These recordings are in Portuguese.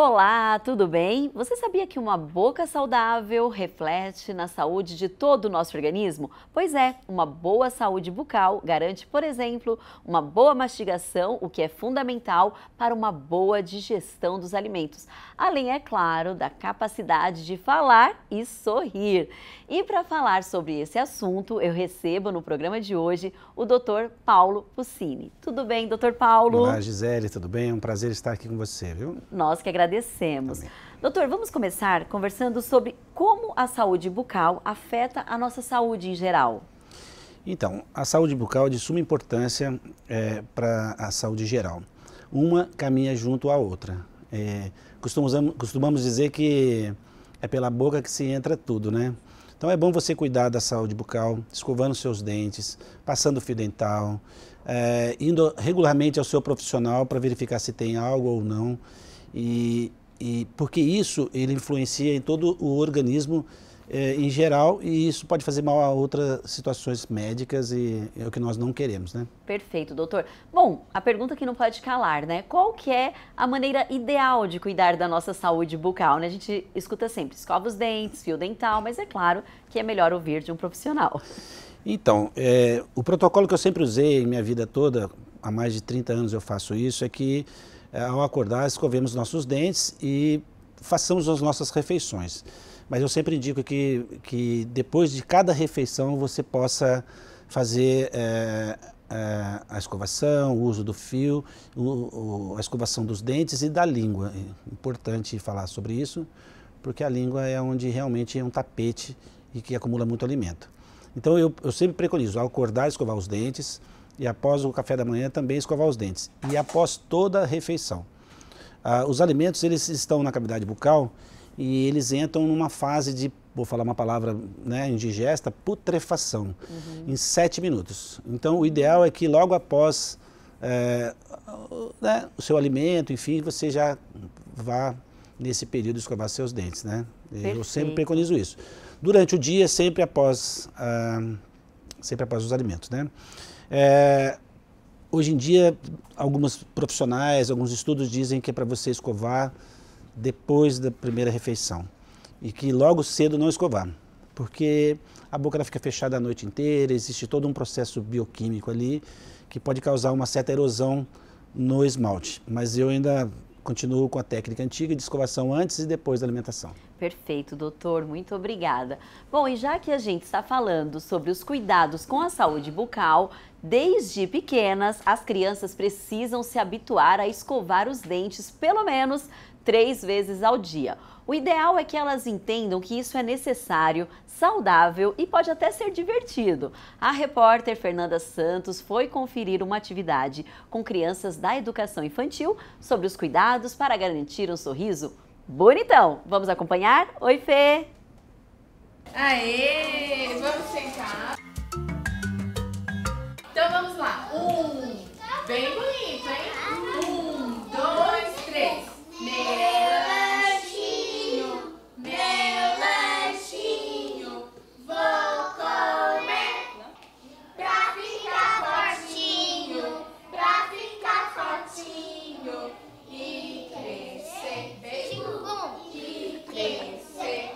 Olá, tudo bem? Você sabia que uma boca saudável reflete na saúde de todo o nosso organismo? Pois é, uma boa saúde bucal garante, por exemplo, uma boa mastigação, o que é fundamental para uma boa digestão dos alimentos. Além, é claro, da capacidade de falar e sorrir. E para falar sobre esse assunto, eu recebo no programa de hoje o Dr. Paulo Puccini. Tudo bem, Dr. Paulo? Olá, Gisele, tudo bem? É um prazer estar aqui com você, viu? Nós que agradecemos. Também. Doutor, vamos começar conversando sobre como a saúde bucal afeta a nossa saúde em geral. Então, a saúde bucal é de suma importância para a saúde geral. Uma caminha junto à outra. Costumamos dizer que é pela boca que se entra tudo, né? Então é bom você cuidar da saúde bucal, escovando seus dentes, passando fio dental, indo regularmente ao seu profissional para verificar se tem algo ou não. Porque isso ele influencia em todo o organismo em geral, e isso pode fazer mal a outras situações médicas, e é o que nós não queremos, né? Perfeito, doutor. Bom, a pergunta que não pode calar, né? Qual que é a maneira ideal de cuidar da nossa saúde bucal, né? A gente escuta sempre, escova os dentes, fio dental, mas é claro que é melhor ouvir de um profissional. Então, o protocolo que eu sempre usei em minha vida toda, há mais de 30 anos eu faço isso, é que ao acordar escovemos nossos dentes e façamos as nossas refeições. Mas eu sempre indico que depois de cada refeição você possa fazer a escovação, o uso do fio, a escovação dos dentes e da língua. É importante falar sobre isso, porque a língua é onde realmente é um tapete e que acumula muito alimento. Então eu sempre preconizo, ao acordar, escovar os dentes, e após o café da manhã também escovar os dentes, e após toda a refeição. Os alimentos, eles estão na cavidade bucal e eles entram numa fase de, vou falar uma palavra, né, indigesta, putrefação, em 7 minutos. Então o ideal é que logo após o seu alimento, enfim, você já vá nesse período escovar seus dentes, né? Eu sempre preconizo isso. Durante o dia, sempre após os alimentos, né? Hoje em dia, alguns profissionais, alguns estudos dizem que é para você escovar depois da primeira refeição e que logo cedo não escovar, porque a boca ela fica fechada a noite inteira, existe todo um processo bioquímico ali que pode causar uma certa erosão no esmalte, mas eu ainda continuo com a técnica antiga de escovação antes e depois da alimentação. Perfeito, doutor, muito obrigada. Bom, e já que a gente está falando sobre os cuidados com a saúde bucal, desde pequenas as crianças precisam se habituar a escovar os dentes pelo menos 3 vezes ao dia. O ideal é que elas entendam que isso é necessário, saudável e pode até ser divertido. A repórter Fernanda Santos foi conferir uma atividade com crianças da educação infantil sobre os cuidados para garantir um sorriso bonitão. Vamos acompanhar? Oi, Fê! Aê! Vamos sentar. Então vamos lá. Bem bonito, hein? 1, 2, 3. Meu lanchinho, vou comer pra ficar fortinho e crescer. Beijo. E crescer.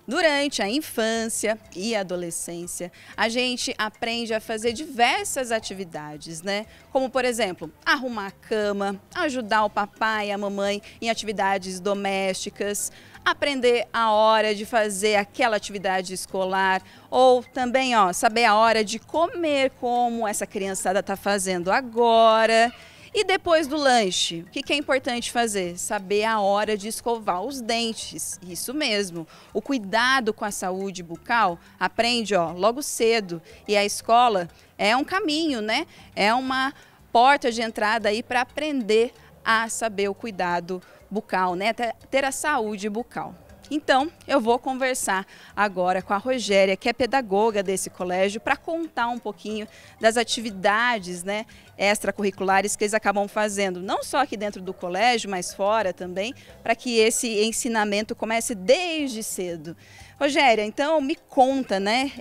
Durante a infância e adolescência, a gente aprende a fazer diversas atividades, né? Como, por exemplo, arrumar a cama, ajudar o papai e a mamãe em atividades domésticas, aprender a hora de fazer aquela atividade escolar, ou também, saber a hora de comer, como essa criançada está fazendo agora. E depois do lanche, o que é importante fazer? Saber a hora de escovar os dentes, isso mesmo. O cuidado com a saúde bucal aprende logo cedo, e a escola é um caminho, né? É uma porta de entrada aí para aprender a saber o cuidado bucal, né? Ter a saúde bucal. Então, eu vou conversar agora com a Rogéria, que é pedagoga desse colégio, para contar um pouquinho das atividades, né, extracurriculares que eles acabam fazendo, não só aqui dentro do colégio, mas fora também, para que esse ensinamento comece desde cedo. Rogéria, então me conta, né?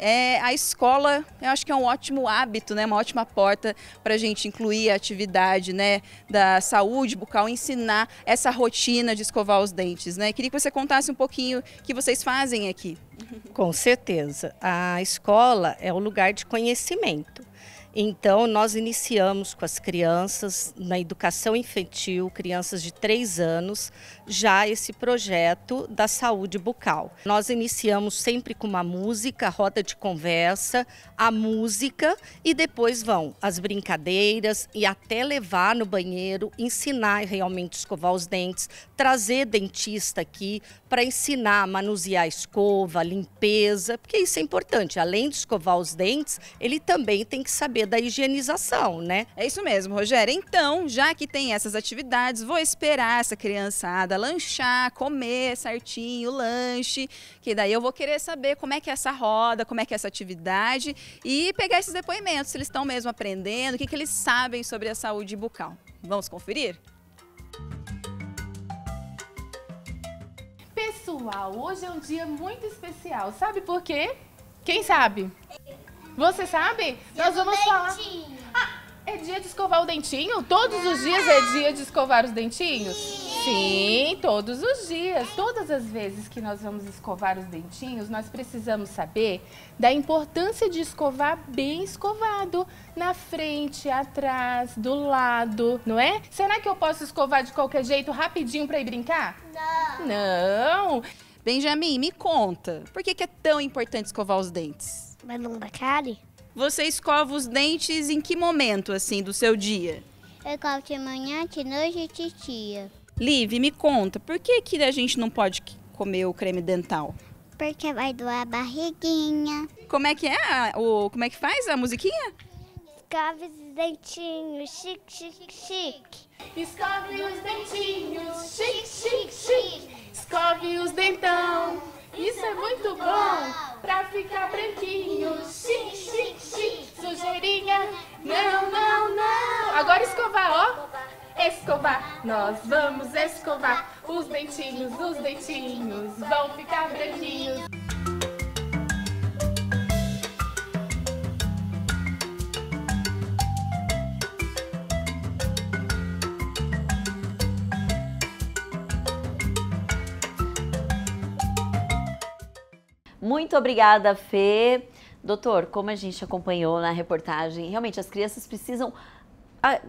A escola, eu acho que é um ótimo hábito, né? Uma ótima porta para a gente incluir a atividade, né? Da saúde bucal, ensinar essa rotina de escovar os dentes, né? Queria que você contasse um pouquinho o que vocês fazem aqui. Com certeza. A escola é um lugar de conhecimento. Então, nós iniciamos com as crianças na educação infantil, crianças de 3 anos, já esse projeto da saúde bucal. Nós iniciamos sempre com uma música, roda de conversa, a música e depois vão as brincadeiras e até levar no banheiro, ensinar realmente a escovar os dentes, trazer dentista aqui para ensinar a manusear a escova, a limpeza, porque isso é importante. Além de escovar os dentes, ele também tem que saber da higienização, né? É isso mesmo, Rogéria. Então, já que tem essas atividades, vou esperar essa criançada lanchar, comer certinho o lanche, que daí eu vou querer saber como é que é essa roda, como é que é essa atividade e pegar esses depoimentos, se eles estão mesmo aprendendo, o que eles sabem sobre a saúde bucal. Vamos conferir? Pessoal, hoje é um dia muito especial. Sabe por quê? Quem sabe? Você sabe? Nós vamos falar... Ah, é dia de escovar o dentinho? Todos os dias é dia de escovar os dentinhos? Sim, todos os dias. Todas as vezes que nós vamos escovar os dentinhos, nós precisamos saber da importância de escovar bem escovado. Na frente, atrás, do lado, não é? Será que eu posso escovar de qualquer jeito rapidinho para ir brincar? Não. Benjamin, me conta, por que é tão importante escovar os dentes? Mas não dá cárie? Você escova os dentes em que momento, assim, do seu dia? Eu escovo de manhã, de noite e de dia. Liv, me conta, por que a gente não pode comer o creme dental? Porque vai doar a barriguinha. Como é que é? Como é que faz a musiquinha? Escove os dentinhos, chique, chique, chique. Escove os dentinhos, chique, chique, chique. Escove os dentão. Isso é muito bom pra ficar branquinho. Chique, chique, chique. Sujeirinha. Não, não, não. Agora escovar, ó. Escovar. Nós vamos escovar. Os dentinhos vão ficar branquinhos. Muito obrigada, Fê. Doutor, como a gente acompanhou na reportagem, realmente as crianças precisam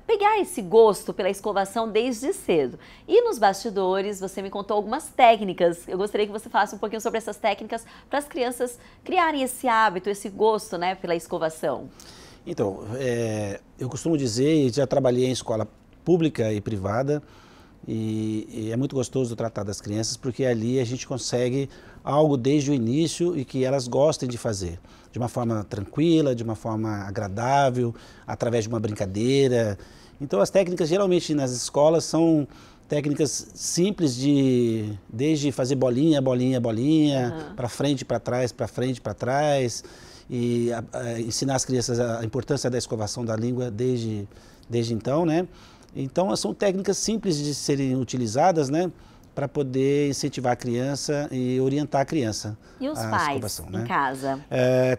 pegar esse gosto pela escovação desde cedo. E nos bastidores, você me contou algumas técnicas. Eu gostaria que você falasse um pouquinho sobre essas técnicas para as crianças criarem esse hábito, esse gosto, né, pela escovação. Então, eu costumo dizer, e já trabalhei em escola pública e privada, e é muito gostoso tratar das crianças, porque ali a gente consegue algo desde o início e que elas gostem de fazer, de uma forma tranquila, de uma forma agradável, através de uma brincadeira. Então as técnicas geralmente nas escolas são técnicas simples desde fazer bolinha, bolinha, bolinha, para frente, para trás, para frente, para trás, e ensinar as crianças a importância da escovação da língua desde então, né? Então, são técnicas simples de serem utilizadas, né, para poder incentivar a criança e orientar a criança. E os pais em casa?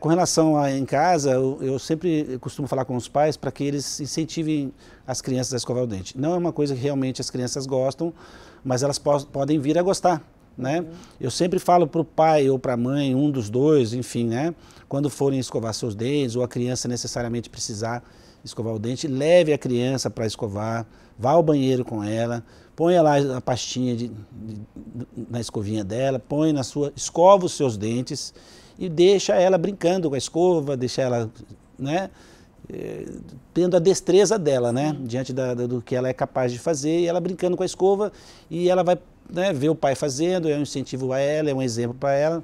Com relação a em casa, eu sempre costumo falar com os pais para que eles incentivem as crianças a escovar o dente. Não é uma coisa que realmente as crianças gostam, mas elas podem vir a gostar, né? Eu sempre falo para o pai ou para a mãe, um dos dois, enfim, né, quando forem escovar seus dentes ou a criança necessariamente precisar escovar o dente, leve a criança para escovar, vá ao banheiro com ela, ponha lá a pastinha na escovinha dela, escova os seus dentes e deixa ela brincando com a escova, deixa ela, né, tendo a destreza dela, né, diante do que ela é capaz de fazer, e ela brincando com a escova, e ela vai, né, ver o pai fazendo, é um incentivo a ela, é um exemplo para ela.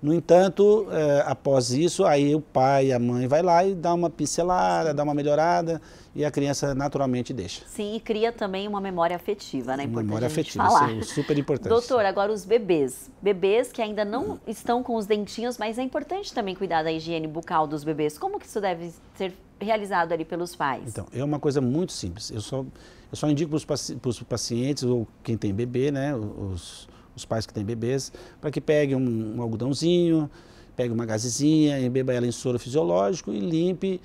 No entanto, após isso, aí o pai e a mãe vai lá e dá uma pincelada, dá uma melhorada, e a criança naturalmente deixa. Sim, e cria também uma memória afetiva, né? Uma memória afetiva, falar. Isso é super importante. Doutor, agora os bebês. Bebês que ainda não estão com os dentinhos, mas é importante também cuidar da higiene bucal dos bebês. Como que isso deve ser realizado ali pelos pais? Então, é uma coisa muito simples. Eu só indico para os pacientes, ou quem tem bebê, né, os os pais que têm bebês, para que pegue um algodãozinho, pegue uma gazezinha, embeba ela em soro fisiológico e limpe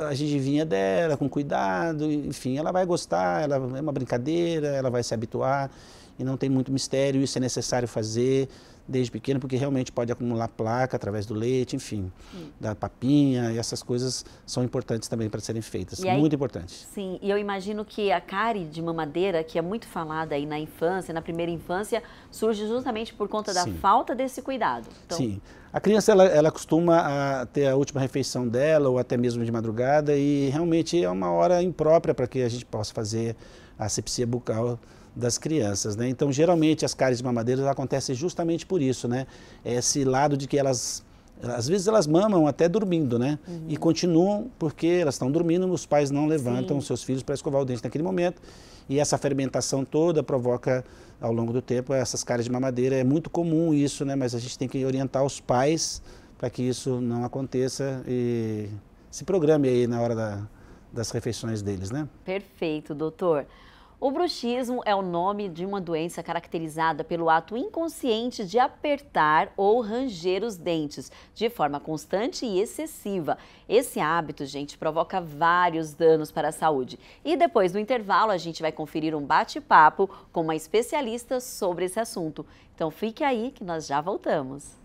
a gengivinha dela com cuidado, enfim, ela vai gostar, ela é uma brincadeira, ela vai se habituar e não tem muito mistério, isso é necessário fazer desde pequeno, porque realmente pode acumular placa através do leite, enfim, da papinha, e essas coisas são importantes também para serem feitas, muito importantes. Sim, e eu imagino que a cárie de mamadeira, que é muito falada aí na infância, na primeira infância, surge justamente por conta da falta desse cuidado. Então... Sim, a criança ela costuma ter a última refeição dela, ou até mesmo de madrugada, e realmente é uma hora imprópria para que a gente possa fazer a asepsia bucal das crianças, né? Então, geralmente, as cáries mamadeiras acontecem justamente por isso, né? Esse lado de que elas, às vezes elas mamam até dormindo, né? E continuam porque elas estão dormindo, os pais não levantam os seus filhos para escovar o dente naquele momento. E essa fermentação toda provoca, ao longo do tempo, essas cáries de mamadeira. É muito comum isso, né? Mas a gente tem que orientar os pais para que isso não aconteça e se programe aí na hora das refeições deles, né? Perfeito, doutor. O bruxismo é o nome de uma doença caracterizada pelo ato inconsciente de apertar ou ranger os dentes de forma constante e excessiva. Esse hábito, gente, provoca vários danos para a saúde. E depois do intervalo, a gente vai conferir um bate-papo com uma especialista sobre esse assunto. Então fique aí que nós já voltamos.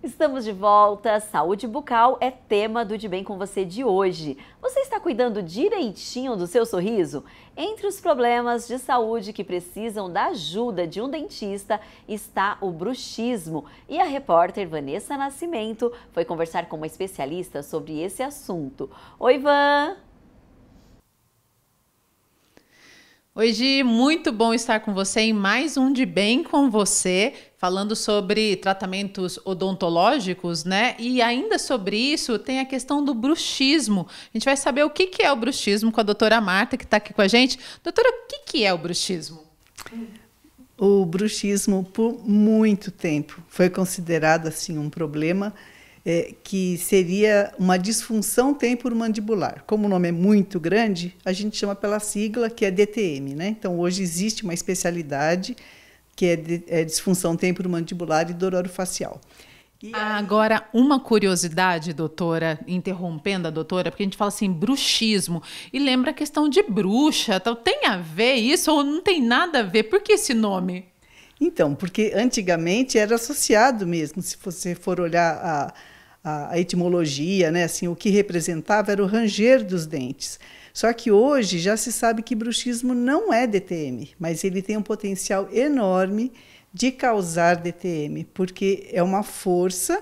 Estamos de volta, saúde bucal é tema do De Bem com Você de hoje. Você está cuidando direitinho do seu sorriso? Entre os problemas de saúde que precisam da ajuda de um dentista está o bruxismo. E a repórter Vanessa Nascimento foi conversar com uma especialista sobre esse assunto. Oi, Van! Oi, Gi, muito bom estar com você em mais um De Bem com Você, falando sobre tratamentos odontológicos, né? E ainda sobre isso tem a questão do bruxismo. A gente vai saber o que é o bruxismo com a doutora Marta, que está aqui com a gente. Doutora, o que é o bruxismo? O bruxismo, por muito tempo, foi considerado assim um problema que seria uma disfunção temporomandibular. Como o nome é muito grande, a gente chama pela sigla, que é DTM, né? Então, hoje existe uma especialidade que é disfunção temporomandibular e dor orofacial. Agora, uma curiosidade, doutora, interrompendo a doutora, porque a gente fala assim, bruxismo, e lembra a questão de bruxa, então tem a ver isso ou não tem nada a ver? Por que esse nome? Então, porque antigamente era associado mesmo, se você for olhar a etimologia, né, assim, o que representava era o ranger dos dentes. Só que hoje já se sabe que bruxismo não é DTM, mas ele tem um potencial enorme de causar DTM, porque é uma força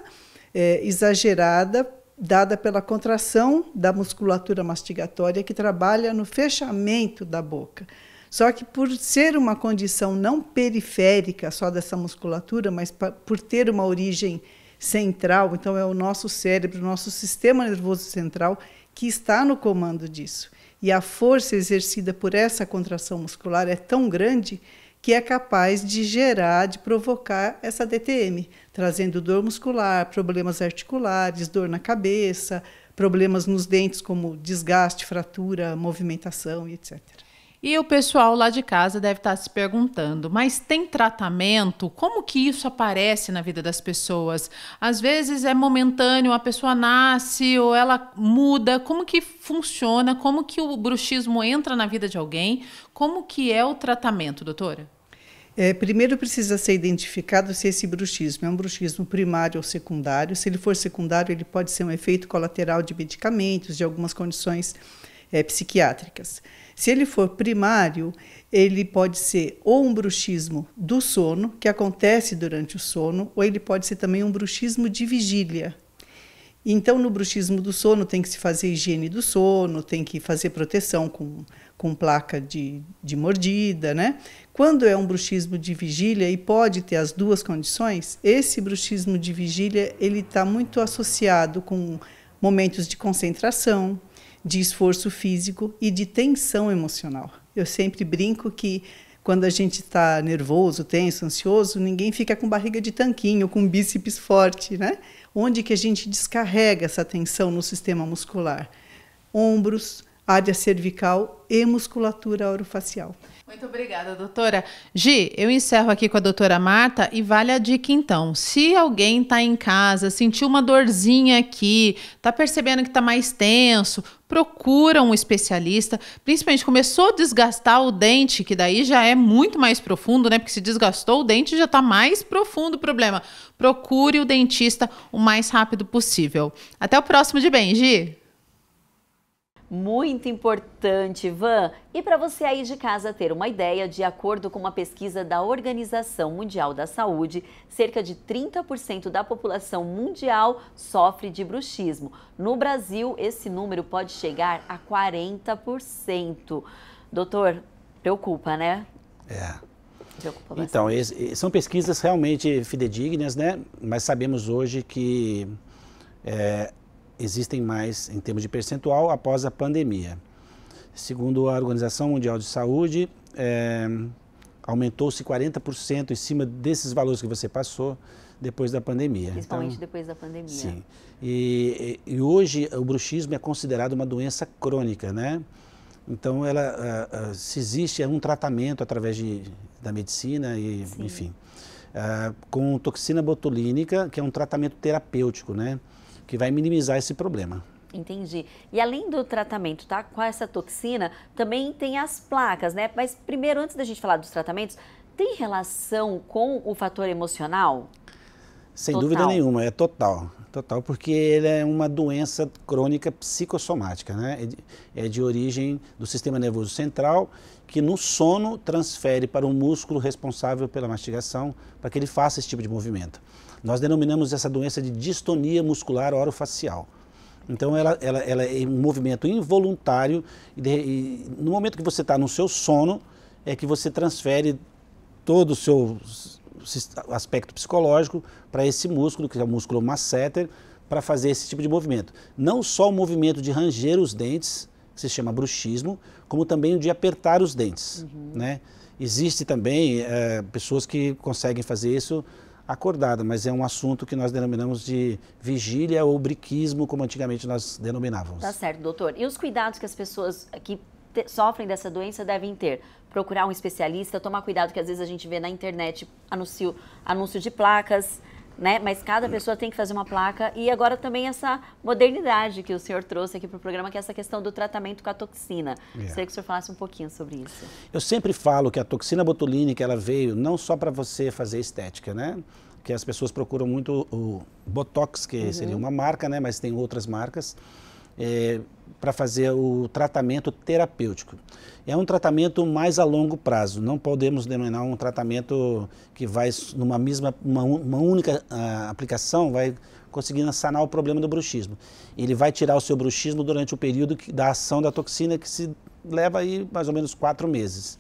exagerada dada pela contração da musculatura mastigatória que trabalha no fechamento da boca. Só que por ser uma condição não periférica só dessa musculatura, mas por ter uma origem central, então é o nosso cérebro, o nosso sistema nervoso central que está no comando disso. E a força exercida por essa contração muscular é tão grande que é capaz de gerar, de provocar essa DTM, trazendo dor muscular, problemas articulares, dor na cabeça, problemas nos dentes como desgaste, fratura, movimentação e etc. E o pessoal lá de casa deve estar se perguntando, mas tem tratamento? Como que isso aparece na vida das pessoas? Às vezes é momentâneo, a pessoa nasce ou ela muda. Como que funciona? Como que o bruxismo entra na vida de alguém? Como que é o tratamento, doutora? Primeiro precisa ser identificado se esse bruxismo é um bruxismo primário ou secundário. Se ele for secundário, ele pode ser um efeito colateral de medicamentos, de algumas condições psiquiátricas. Se ele for primário, ele pode ser ou um bruxismo do sono, que acontece durante o sono, ou ele pode ser também um bruxismo de vigília. Então, no bruxismo do sono, tem que se fazer higiene do sono, tem que fazer proteção com placa de mordida, né? Quando é um bruxismo de vigília, e pode ter as duas condições, esse bruxismo de vigília ele está muito associado com momentos de concentração, de esforço físico e de tensão emocional. Eu sempre brinco que quando a gente está nervoso, tenso, ansioso, ninguém fica com barriga de tanquinho, com bíceps forte, né? Onde que a gente descarrega essa tensão no sistema muscular? ombros, área cervical e musculatura orofacial. Muito obrigada, doutora. Gi, eu encerro aqui com a doutora Marta e vale a dica então. Se alguém está em casa, sentiu uma dorzinha aqui, está percebendo que está mais tenso, procura um especialista, principalmente começou a desgastar o dente, que daí já é muito mais profundo, né? Porque se desgastou o dente já está mais profundo o problema. Procure o dentista o mais rápido possível. Até o próximo De Bem, Gi. Muito importante, Ivan. E para você aí de casa ter uma ideia, de acordo com uma pesquisa da Organização Mundial da Saúde, cerca de 30% da população mundial sofre de bruxismo. No Brasil, esse número pode chegar a 40%. Doutor, preocupa, né? Preocupa bastante. Então, são pesquisas realmente fidedignas, né? Mas sabemos hoje que existem mais em termos de percentual após a pandemia. Segundo a Organização Mundial de Saúde, aumentou-se 40% em cima desses valores que você passou depois da pandemia. Principalmente então, depois da pandemia. Sim. E hoje o bruxismo é considerado uma doença crônica, né? Então, se existe um tratamento através da medicina e, sim, enfim, com toxina botulínica, que é um tratamento terapêutico, né? Que vai minimizar esse problema. Entendi. E além do tratamento, tá, com essa toxina, também tem as placas, né? Mas primeiro, antes da gente falar dos tratamentos, tem relação com o fator emocional? Sem dúvida nenhuma, é total. Total, porque ele é uma doença crônica psicossomática, né? É de origem do sistema nervoso central, que no sono transfere para o músculo responsável pela mastigação, para que ele faça esse tipo de movimento. Nós denominamos essa doença de distonia muscular orofacial. Então, ela é um movimento involuntário e no momento que você está no seu sono, é que você transfere todo o seu aspecto psicológico para esse músculo, que é o músculo masseter, para fazer esse tipo de movimento. Não só o movimento de ranger os dentes, que se chama bruxismo, como também o de apertar os dentes, né? Existe também pessoas que conseguem fazer isso acordada, mas é um assunto que nós denominamos de vigília ou briquismo, como antigamente nós denominávamos. Tá certo, doutor. E os cuidados que as pessoas que sofrem dessa doença devem ter? Procurar um especialista, tomar cuidado, que às vezes a gente vê na internet anúncio de placas, né? Mas cada pessoa tem que fazer uma placa. E agora também essa modernidade que o senhor trouxe aqui para o programa, que é essa questão do tratamento com a toxina. Gostaria que o senhor falasse um pouquinho sobre isso. Eu sempre falo que a toxina botulínica, ela veio não só para você fazer estética, né? Que as pessoas procuram muito o Botox, que seria uma marca, né? Mas tem outras marcas, para fazer o tratamento terapêutico. É um tratamento mais a longo prazo, não podemos denominar um tratamento que vai numa uma única aplicação, vai conseguindo sanar o problema do bruxismo. Ele vai tirar o seu bruxismo durante o período da ação da toxina, que se leva aí mais ou menos 4 meses.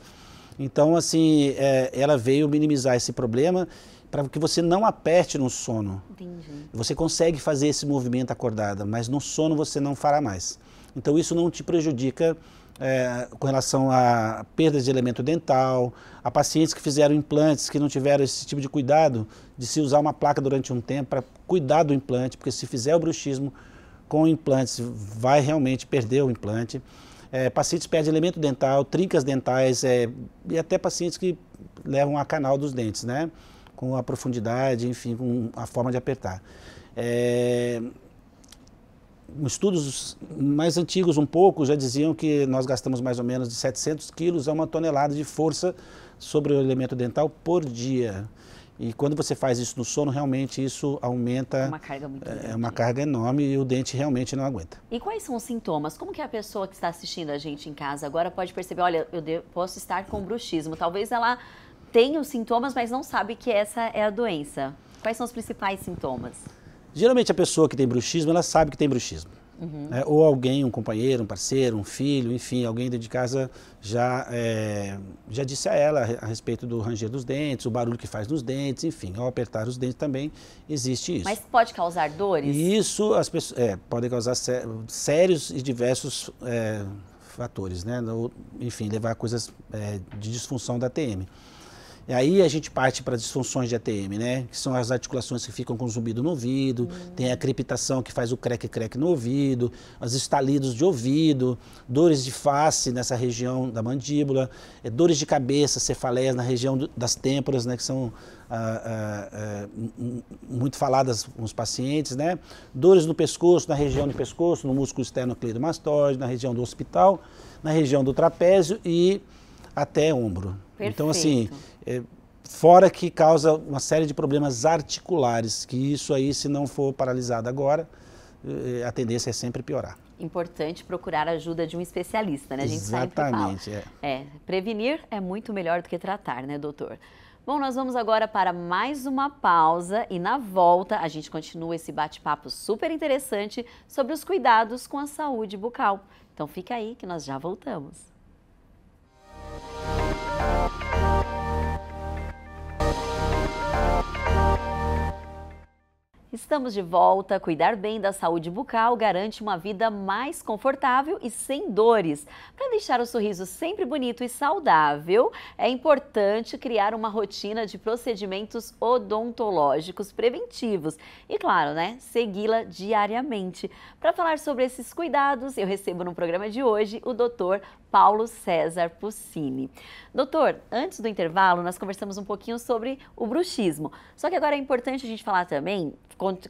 Então, assim, ela veio minimizar esse problema para que você não aperte no sono. Entendi. Você consegue fazer esse movimento acordada, mas no sono você não fará mais. Então isso não te prejudica com relação a perdas de elemento dental, a pacientes que fizeram implantes, que não tiveram esse tipo de cuidado de se usar uma placa durante um tempo para cuidar do implante, porque se fizer o bruxismo com implantes, vai realmente perder o implante. Pacientes que perdem elemento dental, trincas dentais e até pacientes que levam a canal dos dentes, né? Com a profundidade, enfim, com a forma de apertar. Estudos mais antigos um pouco já diziam que nós gastamos mais ou menos de 700 quilos a 1 tonelada de força sobre o elemento dental por dia. E quando você faz isso no sono, realmente isso aumenta... É uma carga muito grande. É uma carga enorme e o dente realmente não aguenta. E quais são os sintomas? Como que a pessoa que está assistindo a gente em casa agora pode perceber, olha, eu posso estar com bruxismo. Talvez ela tenha os sintomas, mas não sabe que essa é a doença. Quais são os principais sintomas? Geralmente a pessoa que tem bruxismo, ela sabe que tem bruxismo. Ou alguém, um companheiro, um parceiro, um filho, enfim, alguém dentro de casa já disse a ela a respeito do ranger dos dentes, o barulho que faz nos dentes, enfim, ao apertar os dentes também existe isso. Mas pode causar dores? Isso as pessoas, pode causar sérios e diversos fatores, né? Enfim, levar a coisas de disfunção da TM. E aí a gente parte para disfunções de ATM, né? Que são as articulações que ficam com zumbido no ouvido, tem a crepitação que faz o creque-creque no ouvido, os estalidos de ouvido, dores de face nessa região da mandíbula, dores de cabeça, cefaleias na região das têmporas, né? Que são muito faladas com os pacientes, né? Dores no pescoço, na região do pescoço, no músculo esternocleidomastoide, na região do occipital, na região do trapézio e até ombro. Perfeito. Então, assim, fora que causa uma série de problemas articulares, que isso aí, se não for paralisado agora, a tendência é sempre piorar. Importante procurar a ajuda de um especialista, né? A gente Exatamente, sempre fala. Prevenir é muito melhor do que tratar, né, doutor? Bom, nós vamos agora para mais uma pausa e na volta a gente continua esse bate-papo super interessante sobre os cuidados com a saúde bucal. Então fica aí que nós já voltamos. Estamos de volta. Cuidar bem da saúde bucal garante uma vida mais confortável e sem dores. Para deixar o sorriso sempre bonito e saudável, é importante criar uma rotina de procedimentos odontológicos preventivos e, claro, né, segui-la diariamente. Para falar sobre esses cuidados, eu recebo no programa de hoje o Dr. Paulo César Puccini. Doutor, antes do intervalo, nós conversamos um pouquinho sobre o bruxismo. Só que agora é importante a gente falar também,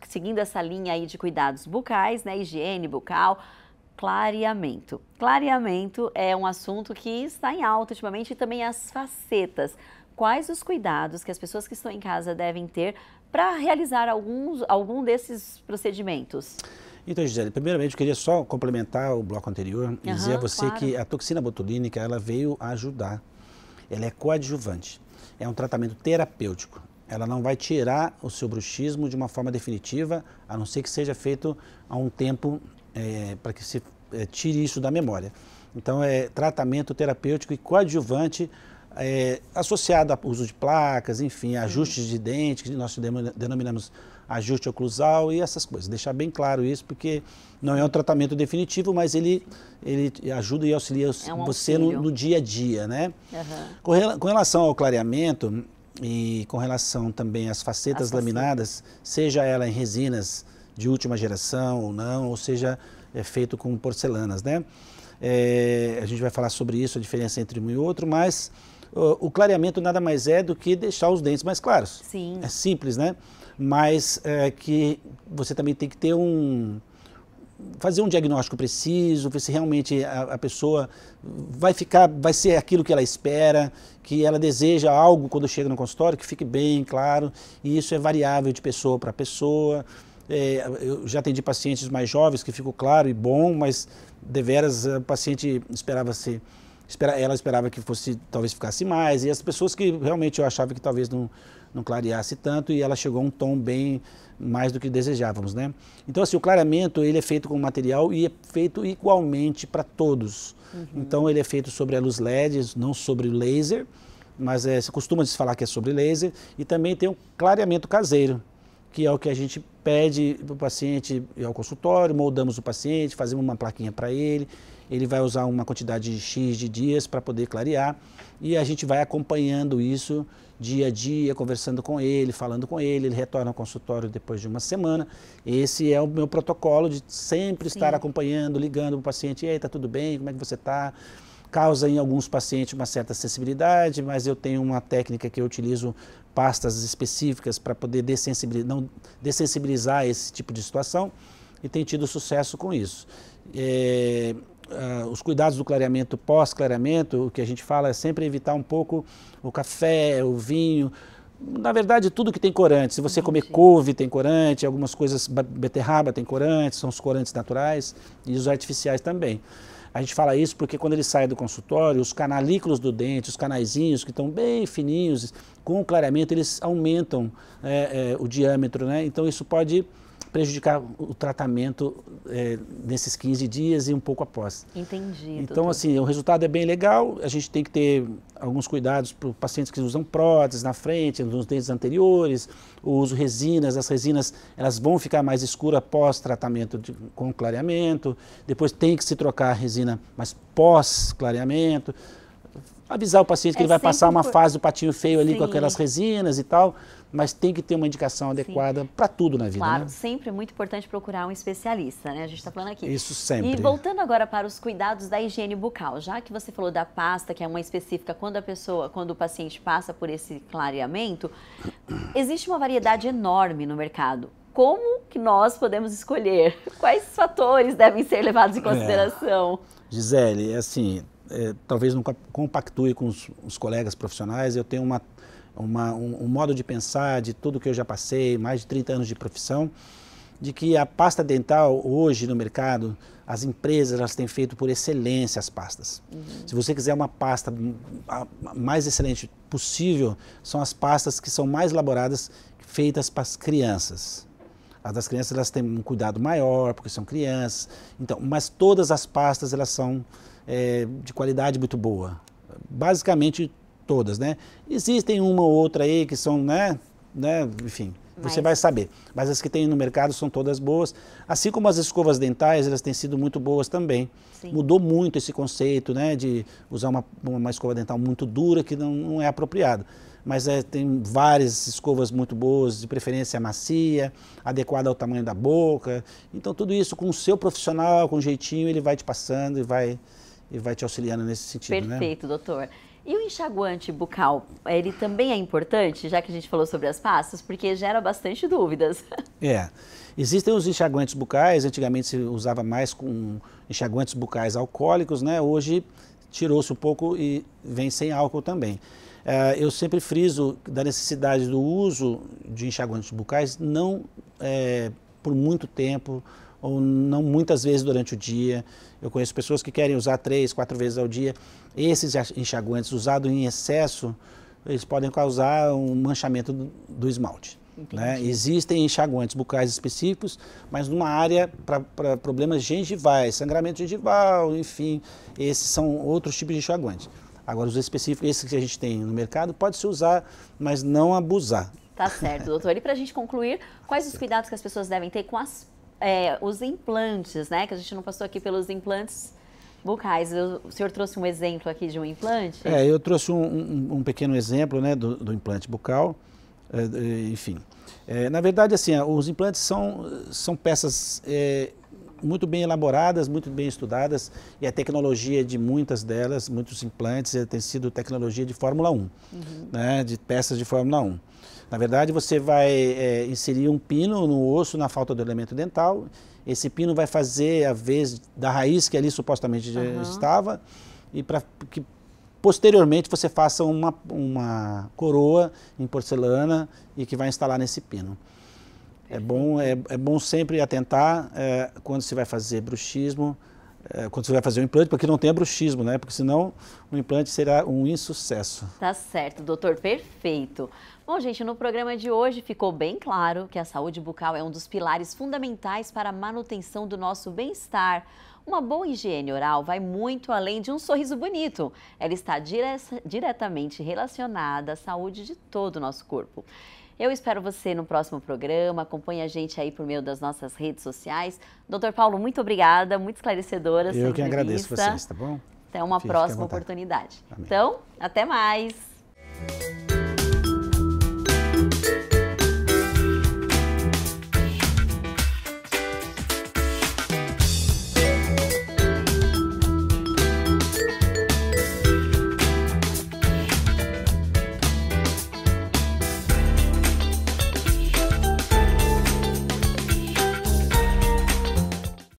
seguindo essa linha aí de cuidados bucais, né, higiene bucal, clareamento. Clareamento é um assunto que está em alta ultimamente e também as facetas. Quais os cuidados que as pessoas que estão em casa devem ter para realizar algum desses procedimentos? Então, Gisele, primeiramente eu queria só complementar o bloco anterior e dizer a você que a toxina botulínica ela veio ajudar. Ela é coadjuvante, é um tratamento terapêutico. Ela não vai tirar o seu bruxismo de uma forma definitiva, a não ser que seja feito há um tempo para que se tire isso da memória. Então, é tratamento terapêutico e coadjuvante associado ao uso de placas, enfim, ajustes de dente, que nós denominamos ajuste oclusal e essas coisas. Deixar bem claro isso, porque não é um tratamento definitivo, mas ele ajuda e auxilia você no dia a dia, né? Com relação ao clareamento e com relação também às facetas laminadas, seja ela em resinas de última geração ou não, ou seja, feito com porcelanas, né? A gente vai falar sobre isso, a diferença entre um e outro, mas o clareamento nada mais é do que deixar os dentes mais claros. Sim. É simples, né? Mas que você também tem que ter fazer um diagnóstico preciso, ver se realmente a pessoa vai ser aquilo que ela espera, que ela deseja algo quando chega no consultório, que fique bem claro, e isso é variável de pessoa para pessoa. Eu já atendi pacientes mais jovens que ficou claro e bom, mas deveras a paciente ela esperava que fosse, talvez ficasse mais, e as pessoas que realmente eu achava que talvez não clareasse tanto, e ela chegou a um tom bem mais do que desejávamos, né? Então, assim, o clareamento, ele é feito com material e é feito igualmente para todos. Então, ele é feito sobre a luz LED, não sobre o laser, mas se costuma se falar que é sobre laser, e também tem o clareamento caseiro, que é o que a gente pede para o paciente ir ao consultório, moldamos o paciente, fazemos uma plaquinha para ele vai usar uma quantidade X de dias para poder clarear, e a gente vai acompanhando isso dia a dia, conversando com ele, falando com ele retorna ao consultório depois de uma semana. Esse é o meu protocolo de sempre estar acompanhando, ligando para o paciente, e aí, tá tudo bem, como é que você está? Causa em alguns pacientes uma certa sensibilidade, mas eu tenho uma técnica que eu utilizo pastas específicas para poder dessensibilizar esse tipo de situação, e tem tido sucesso com isso. Os cuidados do clareamento, pós-clareamento, o que a gente fala é sempre evitar um pouco o café, o vinho, na verdade tudo que tem corante. Se você comer couve tem corante, algumas coisas, beterraba tem corante, são os corantes naturais e os artificiais também. A gente fala isso porque quando ele sai do consultório, os canalículos do dente, os canaizinhos que estão bem fininhos, com o clareamento eles aumentam o diâmetro, né? Então isso pode prejudicar o tratamento nesses 15 dias e um pouco após. Entendi. Então, doutor, assim, o resultado é bem legal, a gente tem que ter alguns cuidados para os pacientes que usam próteses na frente, nos dentes anteriores, o uso de resinas, as resinas elas vão ficar mais escuras após tratamento com clareamento, depois tem que se trocar a resina, mas pós-clareamento. avisar o paciente que ele vai passar uma fase do patinho feio ali com Sim. aquelas resinas e tal, mas tem que ter uma indicação adequada para tudo na vida. Claro, né? sempre é muito importante procurar um especialista, né? A gente está falando aqui. Isso sempre. E voltando agora para os cuidados da higiene bucal, já que você falou da pasta, que é uma específica quando o paciente passa por esse clareamento, existe uma variedade enorme no mercado. Como que nós podemos escolher? Quais fatores devem ser levados em consideração? Gisele, assim, talvez não compactue com os colegas profissionais, eu tenho um modo de pensar de tudo que eu já passei, mais de 30 anos de profissão, de que a pasta dental hoje no mercado, as empresas elas têm feito por excelência as pastas. Se você quiser uma pasta a mais excelente possível, são as pastas que são mais elaboradas, feitas para as crianças. As das crianças elas têm um cuidado maior, porque são crianças, então, mas todas as pastas elas são de qualidade muito boa, basicamente todas, né? Existem uma ou outra aí que são, enfim, você vai saber, mas as que tem no mercado são todas boas, assim como as escovas dentais, elas têm sido muito boas também. Sim. Mudou muito esse conceito, né, de usar uma escova dental muito dura, que não é apropriado. Mas tem várias escovas muito boas, de preferência macia, adequada ao tamanho da boca. Então tudo isso com o seu profissional, com jeitinho, ele vai te passando e vai te auxiliando nesse sentido. Perfeito, doutor. E o enxaguante bucal, ele também é importante, já que a gente falou sobre as pastas, porque gera bastante dúvidas. Existem os enxaguantes bucais, antigamente se usava mais com enxaguantes bucais alcoólicos, né? Hoje tirou-se um pouco e vem sem álcool também. Eu sempre friso da necessidade do uso de enxaguantes bucais, não por muito tempo, ou não muitas vezes durante o dia. Eu conheço pessoas que querem usar 3, 4 vezes ao dia. Esses enxaguantes usados em excesso, eles podem causar um manchamento do esmalte. Né? Existem enxaguantes bucais específicos, mas numa área para problemas gengivais, sangramento gengival, enfim, esses são outros tipos de enxaguantes. Agora, os específicos, esses que a gente tem no mercado, pode-se usar, mas não abusar. Tá certo, doutor. E para a gente concluir, quais os cuidados que as pessoas devem ter com os implantes, né? Que a gente não passou aqui pelos implantes bucais. O senhor trouxe um exemplo aqui de um implante? Eu trouxe um pequeno exemplo, né, do implante bucal. Enfim, na verdade, assim, os implantes são peças muito bem elaboradas, muito bem estudadas, e a tecnologia de muitas delas, muitos implantes, tem sido tecnologia de Fórmula 1, né, de peças de Fórmula 1. Na verdade, você vai inserir um pino no osso na falta do elemento dental, esse pino vai fazer a vez da raiz que ali supostamente já estava, e para que posteriormente você faça uma coroa em porcelana e que vai instalar nesse pino. É bom sempre atentar quando se vai fazer bruxismo, quando você vai fazer um implante, para que não tenha bruxismo, né? Porque senão o implante será um insucesso. Tá certo, doutor, perfeito. Bom, gente, no programa de hoje ficou bem claro que a saúde bucal é um dos pilares fundamentais para a manutenção do nosso bem-estar. Uma boa higiene oral vai muito além de um sorriso bonito. Ela está diretamente relacionada à saúde de todo o nosso corpo. Eu espero você no próximo programa, acompanhe a gente aí por meio das nossas redes sociais. Doutor Paulo, muito obrigada, muito esclarecedora essa entrevista. Eu que agradeço vocês, tá bom? Até uma próxima oportunidade. Amém. Então, até mais!